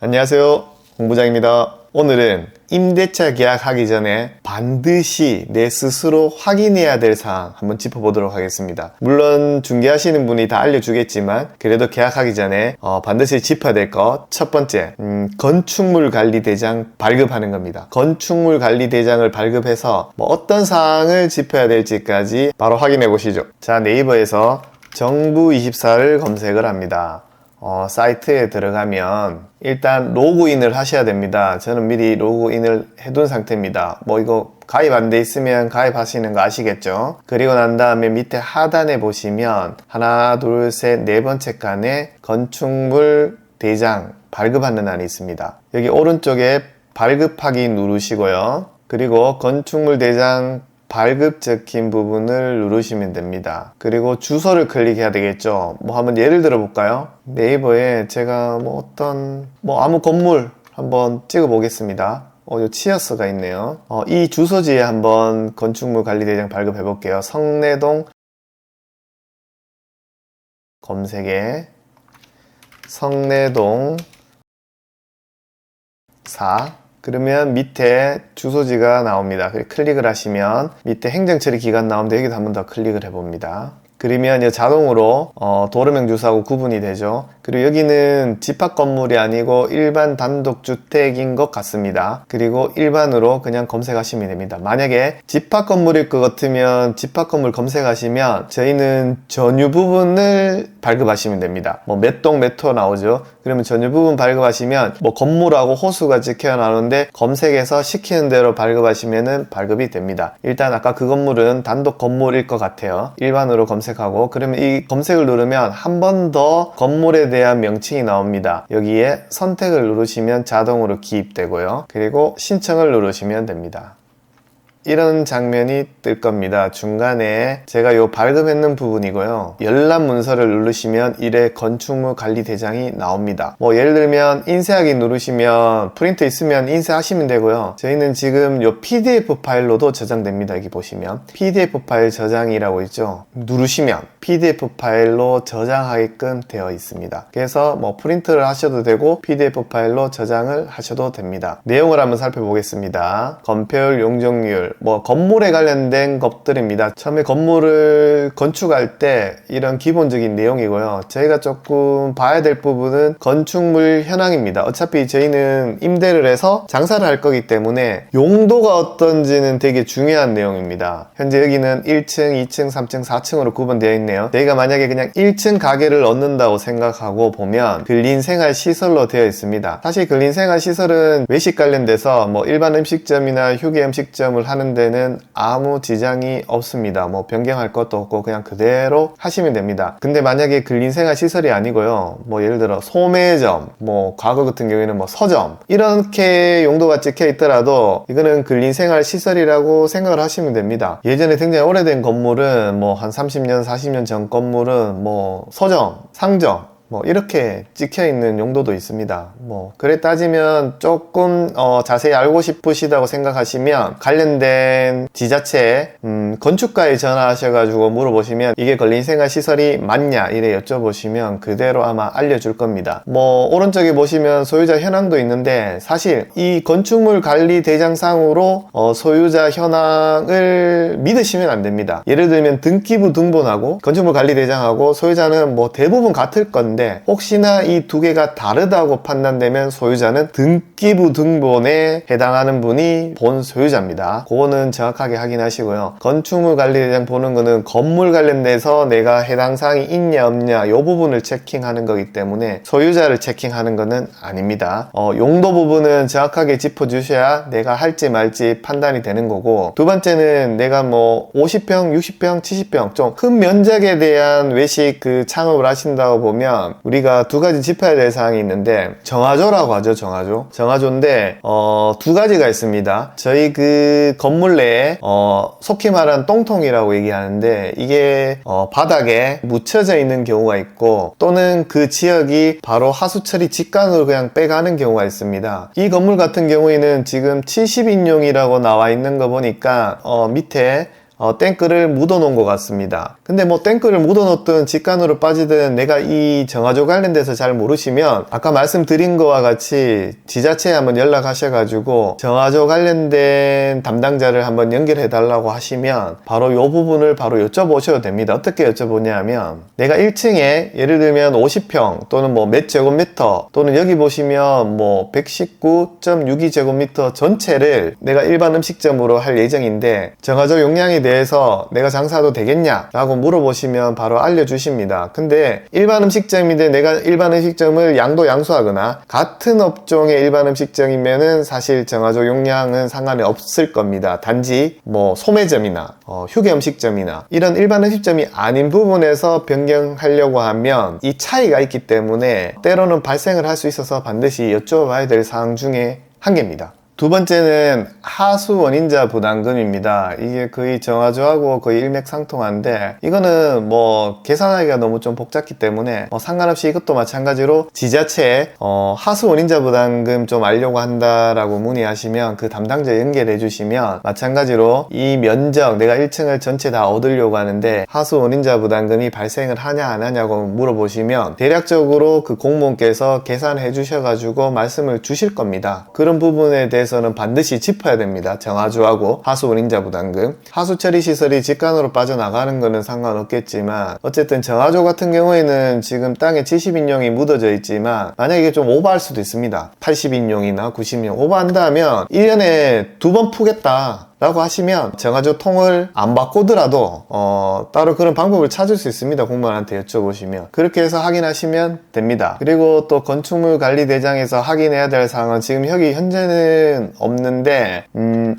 안녕하세요, 홍부장입니다. 오늘은 임대차 계약하기 전에 반드시 내 스스로 확인해야 될 사항 한번 짚어보도록 하겠습니다. 물론 중개하시는 분이 다 알려주겠지만 그래도 계약하기 전에 반드시 짚어야 될 것 첫 번째, 건축물 관리 대장 발급하는 겁니다. 건축물 관리 대장을 발급해서 어떤 사항을 짚어야 될지까지 바로 확인해 보시죠. 자, 네이버에서 정부24를 검색을 합니다. 사이트에 들어가면 일단 로그인을 하셔야 됩니다. 저는 미리 로그인을 해둔 상태입니다. 이거 가입 안 돼 있으면 가입하시는 거 아시겠죠? 그리고 난 다음에 밑에 하단에 보시면 하나, 둘, 셋, 네 번째 칸에 건축물 대장 발급하는欄이 있습니다. 여기 오른쪽에 발급하기 누르시고요. 그리고 건축물 대장 발급 적힌 부분을 누르시면 됩니다. 그리고 주소를 클릭해야 되겠죠. 한번 예를 들어 볼까요? 네이버에 제가 아무 건물 한번 찍어 보겠습니다. 요 치어스가 있네요. 이 주소지에 한번 건축물 관리대장 발급해 볼게요. 성내동 검색에 성내동 4 그러면 밑에 주소지가 나옵니다. 클릭을 하시면 밑에 행정처리 기간 나오는데 여기도 한 번 더 클릭을 해봅니다. 그러면 자동으로 도로명 주소하고 구분이 되죠. 그리고 여기는 집합 건물이 아니고 일반 단독주택인 것 같습니다. 그리고 일반으로 그냥 검색하시면 됩니다. 만약에 집합 건물일 것 같으면 집합 건물 검색하시면 저희는 전유 부분을 발급하시면 됩니다. 몇 동 몇 호 나오죠. 그러면 전유 부분 발급하시면 건물하고 호수가 찍혀 나오는데 검색해서 시키는 대로 발급하시면은 발급이 됩니다. 일단 아까 그 건물은 단독 건물일 것 같아요. 일반으로 검색하고 그러면 이 검색을 누르면 한 번 더 건물에 대한 명칭이 나옵니다. 여기에 선택을 누르시면 자동으로 기입되고요. 그리고 신청을 누르시면 됩니다. 이런 장면이 뜰 겁니다. 중간에 제가 요 발급했는 부분이고요. 열람 문서를 누르시면 이래 건축물 관리 대장이 나옵니다. 예를 들면 인쇄하기 누르시면 프린트 있으면 인쇄하시면 되고요. 저희는 지금 요 PDF 파일로도 저장됩니다. 여기 보시면 PDF 파일 저장이라고 있죠. 누르시면 PDF 파일로 저장하게끔 되어 있습니다. 그래서 프린트를 하셔도 되고 PDF 파일로 저장을 하셔도 됩니다. 내용을 한번 살펴보겠습니다. 건폐율, 용적률, 건물에 관련된 것들입니다. 처음에 건물을 건축할 때 이런 기본적인 내용이고요. 저희가 조금 봐야 될 부분은 건축물 현황입니다. 어차피 저희는 임대를 해서 장사를 할 거기 때문에 용도가 어떤지는 되게 중요한 내용입니다. 현재 여기는 1층, 2층, 3층, 4층으로 구분되어 있네요. 저희가 만약에 그냥 1층 가게를 얻는다고 생각하고 보면 근린생활시설로 되어 있습니다. 사실 근린생활시설은 외식 관련돼서 일반 음식점이나 휴게 음식점을 하는 데는 아무 지장이 없습니다. 변경할 것도 없고 그냥 그대로 하시면 됩니다. 근데 만약에 근린생활시설이 아니고요. 예를 들어 소매점, 과거 같은 경우에는 서점 이렇게 용도가 찍혀 있더라도 이거는 근린생활시설이라고 생각을 하시면 됩니다. 예전에 굉장히 오래된 건물은 한 30년, 40년 전 건물은 서점, 상점 이렇게 찍혀있는 용도도 있습니다. 그래 따지면 조금 자세히 알고 싶으시다고 생각하시면 관련된 지자체 건축가에 전화하셔가지고 물어보시면 이게 근린생활시설이 맞냐 이래 여쭤보시면 그대로 아마 알려줄 겁니다. 오른쪽에 보시면 소유자 현황도 있는데 사실 이 건축물 관리 대장상으로 소유자 현황을 믿으시면 안 됩니다. 예를 들면 등기부 등본하고 건축물 관리 대장하고 소유자는 대부분 같을 건데 혹시나 이 두 개가 다르다고 판단되면 소유자는 등기부 등본에 해당하는 분이 본 소유자입니다. 그거는 정확하게 확인하시고요. 건축물 관리대장 보는 거는 건물 관련돼서 내가 해당 사항이 있냐 없냐 이 부분을 체킹하는 거기 때문에 소유자를 체킹하는 거는 아닙니다. 용도 부분은 정확하게 짚어주셔야 내가 할지 말지 판단이 되는 거고, 두 번째는 내가 50평, 60평, 70평 좀 큰 면적에 대한 외식 창업을 하신다고 보면 우리가 두 가지 짚어야 될 사항이 있는데, 정화조라고 하죠. 정화조인데 두 가지가 있습니다. 저희 건물 내에 속히 말하는 똥통이라고 얘기하는데, 이게 바닥에 묻혀져 있는 경우가 있고, 또는 그 지역이 바로 하수처리 직관으로 그냥 빼가는 경우가 있습니다. 이 건물 같은 경우에는 지금 70인용이라고 나와 있는 거 보니까 밑에 땡글을 묻어 놓은 것 같습니다. 근데 뭐 땡글을 묻어 놓든 직간으로 빠지든 내가 이 정화조 관련돼서 잘 모르시면 아까 말씀드린 거와 같이 지자체에 한번 연락하셔가지고 정화조 관련된 담당자를 한번 연결해 달라고 하시면 바로 이 부분을 바로 여쭤보셔도 됩니다. 어떻게 여쭤보냐 하면 내가 1층에 예를 들면 50평 또는 뭐 몇 제곱미터 또는 여기 보시면 뭐 119.62제곱미터 전체를 내가 일반 음식점으로 할 예정인데 정화조 용량에 대해서 내가 장사도 되겠냐 라고 물어보시면 바로 알려주십니다. 근데 일반 음식점인데 내가 일반 음식점을 양도양수하거나 같은 업종의 일반 음식점이면은 사실 정화조 용량은 상관이 없을 겁니다. 단지 뭐 소매점이나 휴게 음식점이나 이런 일반 음식점이 아닌 부분에서 변경하려고 하면 이 차이가 있기 때문에 때로는 발생을 할 수 있어서 반드시 여쭤봐야 될 사항 중에 한 개입니다. 두 번째는 하수 원인자 부담금입니다. 이게 거의 정화조하고 거의 일맥상통한데 이거는 뭐 계산하기가 너무 좀 복잡기 때문에 상관없이 이것도 마찬가지로 지자체에 하수 원인자 부담금 좀 알려고 한다라고 문의하시면 그 담당자 연결해 주시면 마찬가지로 이 면적 내가 1층을 전체 다 얻으려고 하는데 하수 원인자 부담금이 발생을 하냐 안 하냐고 물어보시면 대략적으로 그 공무원께서 계산해 주셔가지고 말씀을 주실 겁니다. 그런 부분에 대해서는 반드시 짚어야 됩니다. 정화조하고 하수 원인자 부담금. 하수 처리 시설이 직간으로 빠져나가는 거는 상관없겠지만 어쨌든 정화조 같은 경우에는 지금 땅에 70인용이 묻어져 있지만 만약에 이게 좀 오버할 수도 있습니다. 80인용이나 90인용 오버한다 하면 1년에 2번 푸겠다 라고 하시면 정화조 통을 안 바꾸더라도 따로 그런 방법을 찾을 수 있습니다. 공무원한테 여쭤보시면 그렇게 해서 확인하시면 됩니다. 그리고 또 건축물 관리대장에서 확인해야 될 사항은 지금 여기 현재는 없는데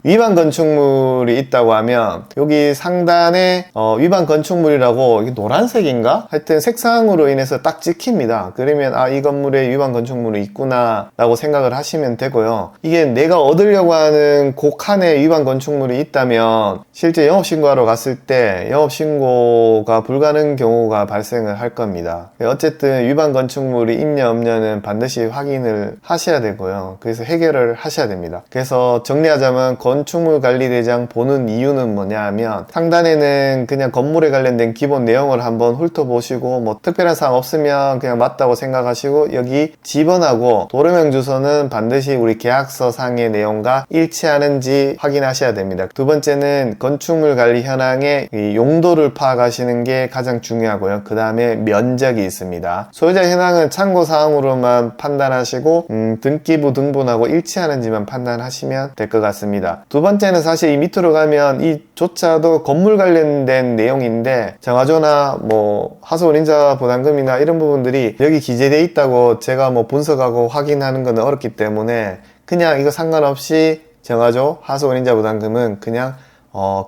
위반 건축물이 있다고 하면 여기 상단에 위반 건축물이라고 이게 노란색인가? 하여튼 색상으로 인해서 딱 찍힙니다. 그러면 이 건물에 위반 건축물이 있구나 라고 생각을 하시면 되고요. 이게 내가 얻으려고 하는 곡한의 위반 건축물이 있다면 실제 영업신고하러 갔을 때 영업신고가 불가능한 경우가 발생을 할 겁니다. 어쨌든 위반 건축물이 있냐 없냐는 반드시 확인을 하셔야 되고요. 그래서 해결을 하셔야 됩니다. 그래서 정리하자면 건축물관리대장 보는 이유는 뭐냐 하면 상단에는 그냥 건물에 관련된 기본 내용을 한번 훑어보시고 뭐 특별한 사항 없으면 그냥 맞다고 생각하시고 여기 집원하고 도로명 주소는 반드시 우리 계약서 상의 내용과 일치하는지 확인하셔야 됩니다. 두 번째는 건축물 관리 현황의 용도를 파악하시는 게 가장 중요하고요. 그 다음에 면적이 있습니다. 소유자 현황은 참고사항으로만 판단하시고 등기부 등본하고 일치하는지만 판단하시면 될 것 같습니다. 두 번째는 사실 이 밑으로 가면 이조차도 건물 관련된 내용인데 정화조나 뭐 하수원인자 부담금이나 이런 부분들이 여기 기재되어 있다고 제가 뭐 분석하고 확인하는 것은 어렵기 때문에 그냥 이거 상관없이 정화조 하수원인자 부담금은 그냥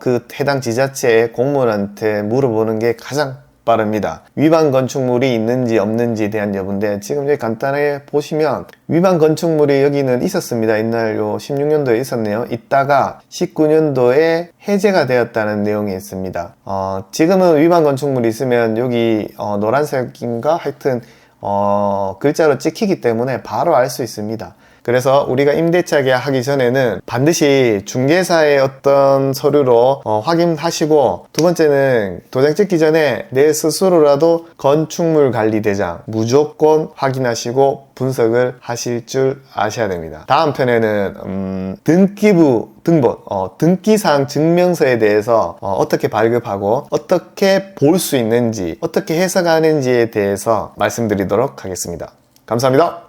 그 해당 지자체의 공무원한테 물어보는 게 가장 빠릅니다. 위반 건축물이 있는지 없는지에 대한 여부인데 지금 여기 간단하게 보시면 위반 건축물이 여기는 있었습니다. 옛날 요 16년도에 있었네요. 있다가 19년도에 해제가 되었다는 내용이 있습니다. 지금은 위반 건축물이 있으면 여기 노란색인가 하여튼 글자로 찍히기 때문에 바로 알 수 있습니다. 그래서 우리가 임대차 계약하기 전에는 반드시 중개사의 어떤 서류로 확인하시고 두 번째는 도장 찍기 전에 내 스스로라도 건축물관리대장 무조건 확인하시고 분석을 하실 줄 아셔야 됩니다. 다음 편에는 등기부 등본, 등기사항 증명서에 대해서 어떻게 발급하고 어떻게 볼 수 있는지 어떻게 해석하는지에 대해서 말씀드리도록 하겠습니다. 감사합니다.